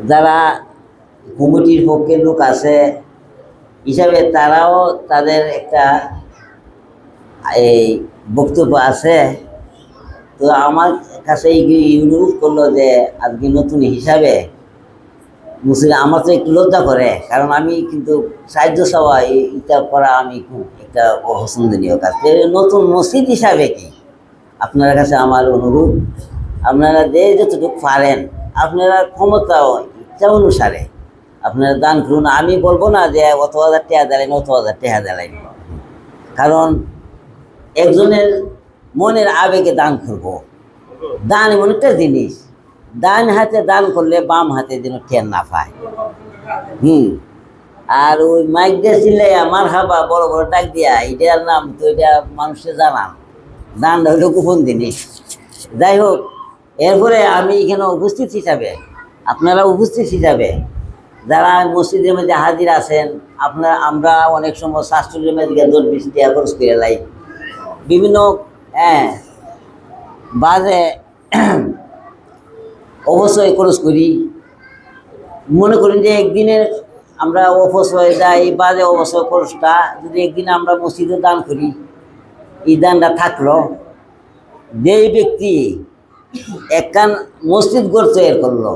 যারা কমিটির পক্ষের লোক আছে হিসাবে তারাও তাদের একটা এই বক্তব্য আছে। তো আমার কাছে অনুরোধ করলো যে আজকে নতুন হিসাবে মুসলিম আমার তো একটু লজ্জা করে, কারণ আমি কিন্তু সাহায্য চাওয়া এটা করা আমি খুব একটা অপছন্দনীয় কাজ। নতুন মসজিদ হিসাবে কি আপনার কাছে আমার অনুরোধ, আপনারা যে যতটুকু পারেন আপনারা ক্ষমতা ইচ্ছা অনুসারে আপনারা দান করুন। আমি বলবো না যে অত হাজার টাকা দেলেন অত হাজার টাকা দেলেন, কারণ একজনের মনের আবেগে দান করবো। দান এমন একটা জিনিস, ডান হাতে দান করলে বাম হাতে যেন টের না পায়। আর ওই মাইক দিয়ে ছিলে আমার হাবা বড় বড় ডাক দিয়া এটার নাম তো এটা মানুষের জানান, দানটা হইল গোপন জিনিস। যাই হোক, এরপরে আমি এখানে উপস্থিত হিসাবে আপনারা উপস্থিত হিসাবে যারা মসজিদের মধ্যে হাজির আছেন, আমরা অনেক সময় শাস্ত্রের মধ্যে 10-20 টাকা খরচ করে লাই বিভিন্ন বাজে অবশ্যই খরচ করি। মনে করেন যে একদিনের আমরা অপচয় দেয় এই বাজে অবশ্যই খরচটা যদি একদিন আমরা মসজিদে দান করি, এই দানটা থাকলো। যেই ব্যক্তি একখান মসজিদ গড় তৈরি করলো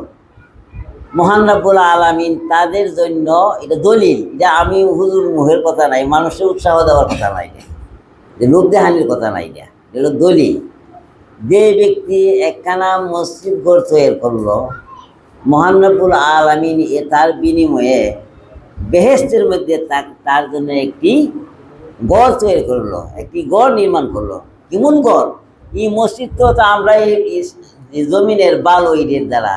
মহান রব্বুল আলামিন তাদের জন্য, এটা দলিল, এটা আমি হুজুর মুহের কথা নাই, মানুষের উৎসাহ দেওয়ার কথা নাই, যে লোক দেহানির কথা নাই, এটা দলিল। যে ব্যক্তি একখানা মসজিদ গড় তৈরি করলো মহান রব্বুল আলামিন তার বিনিময়ে বেহেশতের মধ্যে তার জন্য একটি গড় তৈরি করলো, একটি গড় নির্মাণ করলো। কেমন গড়? এই মসজিদ তো আমরা এই জমিনের বালু ইটের দ্বারা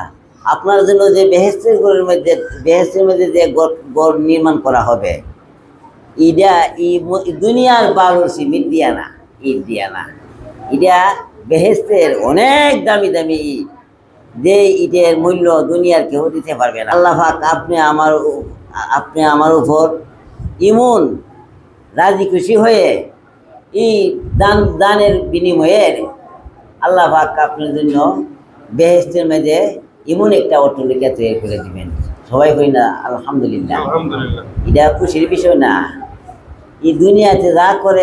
আপনার জন্য যে বেহেশতের মধ্যে যে গড় নির্মাণ করা হবে, এটা এই দুনিয়ার বালুর সিমেন্ট দিয়া না, ইট দিয়া না, এটা বেহেশতের অনেক দামি দামি ইট, যে ইটের মূল্য দুনিয়ার কেউ দিতে পারবে না। আল্লাহ পাক আপনি আমার উপর ইমন রাজি খুশি হয়ে এই দানের বিনিময়ে আল্লাহ পাক আপনার জন্য বেহেশতের মধ্যে এমন একটা অট্টালিকা তৈরি করে দিবেন। সবাই কই না আলহামদুলিল্লাহ? এটা খুশির বিষয় না? এই দুনিয়াতে যা করে